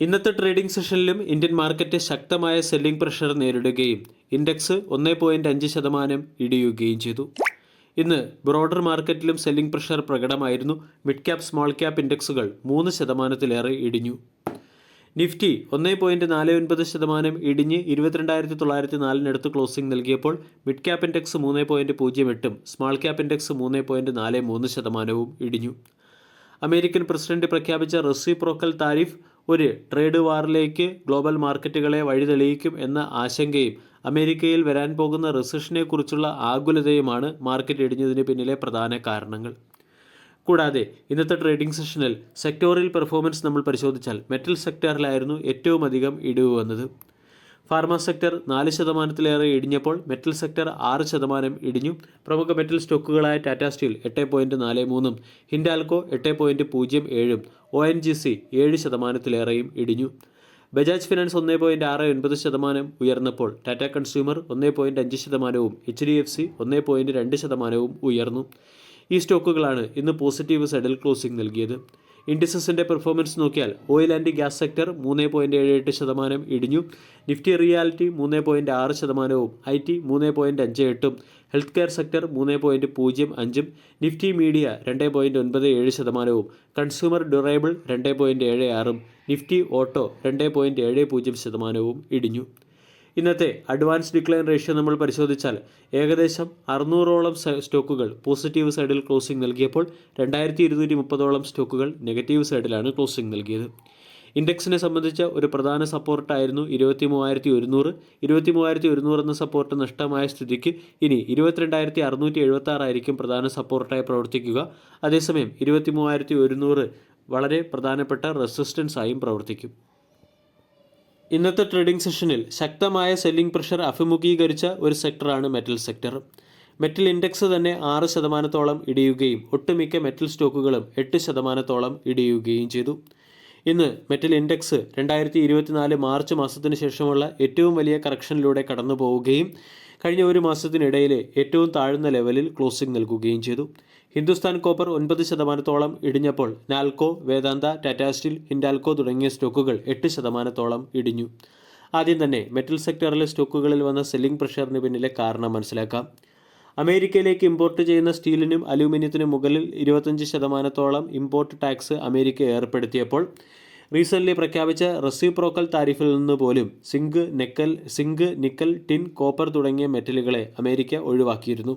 ഇന്നത്തെ ട്രേഡിംഗ് സെഷനിലും Indian market ശക്തമായ സെല്ലിംഗ് പ്രഷർ നേരിടുകയും ഇൻഡെക്സ് 1.5% ഇടിയുകയും ചെയ്തു. ഇന്ന് ബ്രോഡർ മാർക്കറ്റിലും സെല്ലിംഗ് പ്രഷർ പ്രകടമായിരുന്നു. മിഡ് ക്യാപ് സ്മോൾ ക്യാപ് ഇൻഡെക്സുകൾ 3%-ലേറെ ഇടിഞ്ഞു. നിഫ്റ്റി 1.49% ഇടിഞ്ഞ് 22,904 ക്ലോസിംഗ് നൽകിയപ്പോൾ mid cap index 3.08 small cap index 3.43% ഇടിഞ്ഞു. അമേരിക്കൻ പ്രസിഡന്റ് പ്രഖ്യാപിച്ച റെസിപ്രോക്കൽ താരിഫ് ഒരു ട്രേഡ് വാറിലേക്ക് ഗ്ലോബൽ മാർക്കറ്റുകളെ വഴിതെളിയിക്കും എന്ന ആശങ്കയും അമേരിക്കയിൽ വരാൻ പോകുന്ന റിസഷനെക്കുറിച്ചുള്ള ആകുലതയുമാണ് മാർക്കറ്റ് ഇടിഞ്ഞതിന് പിന്നിലെ പ്രധാന കാരണങ്ങൾ. കൂടാതെ ഇന്നത്തെ ട്രേഡിംഗ് സെഷനിൽ സെക്ടോറിയൽ പെർഫോമൻസ് നമ്മൾ പരിശോധിച്ചാൽ മെറ്റൽ സെക്ടറിലായിരുന്നു ഏറ്റവും അധികം ഇടിവ് വന്നത്. ഫാർമ സെക്ടർ 4%-ലേറെ ഇടിഞ്ഞപ്പോൾ മെറ്റൽ സെക്ടർ 6% ഇടിഞ്ഞു. പ്രമുഖ മെറ്റൽ സ്റ്റോക്കുകളായ ടാറ്റ സ്റ്റീൽ 8.43, ഹിൻഡാൽകോ 8.07, ONGC 7%-ലേറെയും ഇടിഞ്ഞു. ബജാജ് ഫിനാൻസ് 1.69% ഉയർന്നപ്പോൾ ടാറ്റ കൺസ്യൂമർ 1.5%, HDFC 1.2% ഉയർന്നു. ഈ സ്റ്റോക്കുകളാണ് ഇന്ന് പോസിറ്റീവ് സൈഡിൽ ക്ലോസിംഗ് നൽകിയത്. ഇൻഡിസസിൻ്റെ പെർഫോമൻസ് നോക്കിയാൽ ഓയിൽ ആൻഡ് ഗ്യാസ് സെക്ടർ 3.78% ഇടിഞ്ഞു. Nifty reality 3.6%, IT 3.58, health care sector 3.05, Nifty media 2.97%, consumer durable 2.76, Nifty auto 2.70% ഇടിഞ്ഞു. ഇന്നത്തെ അഡ്വാൻസ് ഡിക്ലൈൻ റേഷ്യോ നമ്മൾ പരിശോധിച്ചാൽ ഏകദേശം 600ഓളം സ്റ്റോക്കുകൾ പോസിറ്റീവ് സൈഡിൽ ക്ലോസിംഗ് നൽകിയപ്പോൾ 2230ഓളം സ്റ്റോക്കുകൾ നെഗറ്റീവ് സൈഡിലാണ് ക്ലോസിംഗ് നൽകിയത്. ഇൻഡെക്സിനെ സംബന്ധിച്ച ഒരു പ്രധാന സപ്പോർട്ടായിരുന്നു 23,100. 23,100 എന്ന സപ്പോർട്ട് നഷ്ടമായ സ്ഥിതിക്ക് ഇനി 22,676 ആയിരിക്കും പ്രധാന സപ്പോർട്ടായി പ്രവർത്തിക്കുക. അതേസമയം 23,100 വളരെ പ്രധാനപ്പെട്ട റെസിസ്റ്റൻസ് ആയും പ്രവർത്തിക്കും. ഇന്നത്തെ ട്രേഡിംഗ് സെഷനിൽ ശക്തമായ സെല്ലിംഗ് പ്രഷർ അഭിമുഖീകരിച്ച ഒരു സെക്ടറാണ് മെറ്റൽ സെക്ടർ. മെറ്റൽ ഇൻഡെക്സ് തന്നെ 6%-ഓളം ഇടിയുകയും ഒട്ടുമിക്ക മെറ്റൽ സ്റ്റോക്കുകളും 8%-ഓളം ഇടിയുകയും ചെയ്തു. ഇന്ന് മെറ്റൽ ഇൻഡെക്സ് 2024 മാർച്ച് മാസത്തിന് ശേഷമുള്ള ഏറ്റവും വലിയ കറക്ഷനിലൂടെ കടന്നു പോവുകയും കഴിഞ്ഞ ഒരു മാസത്തിനിടയിലെ ഏറ്റവും താഴ്ന്ന ലെവലിൽ ക്ലോസിംഗ് നൽകുകയും ചെയ്തു. ഹിന്ദുസ്ഥാൻ കോപ്പർ 9%-ഓളം ഇടിഞ്ഞപ്പോൾ നാൽക്കോ, വേദാന്ത, ടാറ്റ സ്റ്റീൽ, ഹിൻഡാൽകോ തുടങ്ങിയ സ്റ്റോക്കുകൾ 8%-ഓളം ഇടിഞ്ഞു. ആദ്യം തന്നെ മെറ്റൽ സെക്ടറിലെ സ്റ്റോക്കുകളിൽ വന്ന സെല്ലിംഗ് പ്രഷറിന് പിന്നിലെ കാരണം മനസ്സിലാക്കാം. അമേരിക്കയിലേക്ക് ഇമ്പോർട്ട് ചെയ്യുന്ന സ്റ്റീലിനും അലൂമിനിയത്തിനും മുകളിൽ 25%-ഓളം ഇമ്പോർട്ട് ടാക്സ് അമേരിക്ക ഏർപ്പെടുത്തിയപ്പോൾ റീസെൻ്റ്ലി പ്രഖ്യാപിച്ച റെസിപ്രോക്കൽ താരിഫിൽ നിന്ന് പോലും സിങ്ക്, നിക്കൽ, ടിൻ, കോപ്പർ തുടങ്ങിയ മെറ്റലുകളെ അമേരിക്ക ഒഴിവാക്കിയിരുന്നു.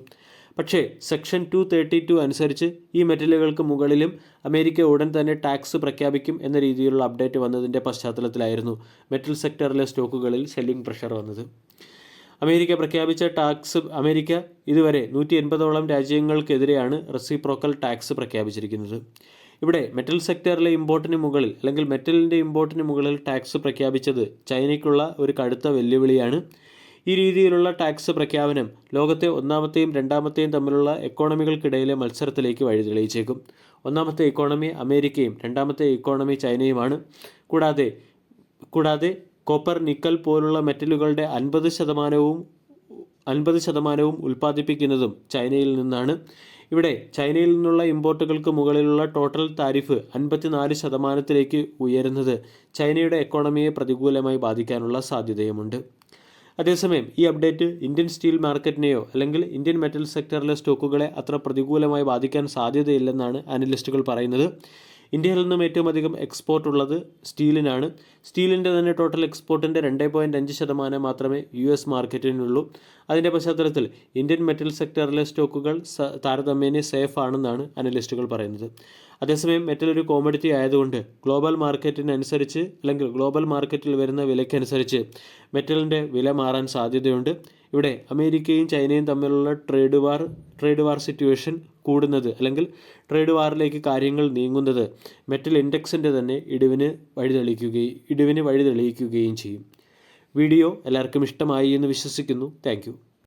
പക്ഷേ സെക്ഷൻ 232 അനുസരിച്ച് ഈ മെറ്റലുകൾക്ക് മുകളിലും അമേരിക്ക ഉടൻ തന്നെ ടാക്സ് പ്രഖ്യാപിക്കും എന്ന രീതിയിലുള്ള അപ്ഡേറ്റ് വന്നതിൻ്റെ പശ്ചാത്തലത്തിലായിരുന്നു മെറ്റൽ സെക്ടറിലെ സ്റ്റോക്കുകളിൽ സെല്ലിംഗ് പ്രഷർ വന്നത്. അമേരിക്ക പ്രഖ്യാപിച്ച അമേരിക്ക ഇതുവരെ 180ഓളം രാജ്യങ്ങൾക്കെതിരെയാണ് റെസിപ്രോക്കൽ ടാക്സ് പ്രഖ്യാപിച്ചിരിക്കുന്നത്. ഇവിടെ മെറ്റൽ സെക്ടറിലെ ഇമ്പോർട്ടിന് മുകളിൽ അല്ലെങ്കിൽ മെറ്റലിൻ്റെ ഇമ്പോർട്ടിന് മുകളിൽ ടാക്സ് പ്രഖ്യാപിച്ചത് ചൈനയ്ക്കുള്ള ഒരു കടുത്ത വെല്ലുവിളിയാണ്. ഈ രീതിയിലുള്ള ടാക്സ് പ്രഖ്യാപനം ലോകത്തെ ഒന്നാമത്തെയും രണ്ടാമത്തെയും തമ്മിലുള്ള എക്കോണമികൾക്കിടയിലെ മത്സരത്തിലേക്ക് വഴിതെളിയിച്ചേക്കും. ഒന്നാമത്തെ ഇക്കോണമി അമേരിക്കയും രണ്ടാമത്തെ ഇക്കോണമി ചൈനയുമാണ്. കൂടാതെ കോപ്പർ, നിക്കൽ പോലുള്ള മെറ്റലുകളുടെ 50% ഉൽപ്പാദിപ്പിക്കുന്നതും ചൈനയിൽ നിന്നാണ്. ഇവിടെ ചൈനയിൽ നിന്നുള്ള ഇമ്പോർട്ടുകൾക്ക് മുകളിലുള്ള ടോട്ടൽ താരിഫ് 54%-ലേക്ക് ഉയരുന്നത് ചൈനയുടെ എക്കോണമിയെ പ്രതികൂലമായി ബാധിക്കാനുള്ള സാധ്യതയുമുണ്ട്. അതേസമയം ഈ അപ്ഡേറ്റ് ഇന്ത്യൻ സ്റ്റീൽ മാർക്കറ്റിനെയോ അല്ലെങ്കിൽ ഇന്ത്യൻ മെറ്റൽ സെക്ടറിലെ സ്റ്റോക്കുകളെ അത്ര പ്രതികൂലമായി ബാധിക്കാൻ സാധ്യതയില്ലെന്നാണ് അനലിസ്റ്റുകൾ പറയുന്നത്. ഇന്ത്യയിൽ നിന്നും ഏറ്റവും അധികം എക്സ്പോർട്ട് ഉള്ളത് സ്റ്റീലിനാണ്. സ്റ്റീലിൻ്റെ തന്നെ ടോട്ടൽ എക്സ്പോർട്ടിൻ്റെ 2.5% മാത്രമേ US മാർക്കറ്റിനുള്ളൂ. അതിൻ്റെ പശ്ചാത്തലത്തിൽ ഇന്ത്യൻ മെറ്റൽ സെക്ടറിലെ സ്റ്റോക്കുകൾ താരതമ്യേന സേഫ് ആണെന്നാണ് അനലിസ്റ്റുകൾ പറയുന്നത്. അതേസമയം മെറ്റൽ ഒരു കോമഡിറ്റി ആയതുകൊണ്ട് ഗ്ലോബൽ മാർക്കറ്റിനനുസരിച്ച് അല്ലെങ്കിൽ ഗ്ലോബൽ മാർക്കറ്റിൽ വരുന്ന വിലയ്ക്കനുസരിച്ച് മെറ്റലിൻ്റെ വില മാറാൻ സാധ്യതയുണ്ട്. ഇവിടെ അമേരിക്കയും ചൈനയും തമ്മിലുള്ള ട്രേഡ് വാർ സിറ്റുവേഷൻ കൂടുന്നത് അല്ലെങ്കിൽ ട്രേഡ് വാറിലേക്ക് കാര്യങ്ങൾ നീങ്ങുന്നത് മെറ്റൽ ഇൻഡെക്സിൻ്റെ തന്നെ ഇടിവിന് വഴിതെളിയിക്കുകയും ചെയ്യും. വീഡിയോ എല്ലാവർക്കും ഇഷ്ടമായി എന്ന് വിശ്വസിക്കുന്നു. താങ്ക്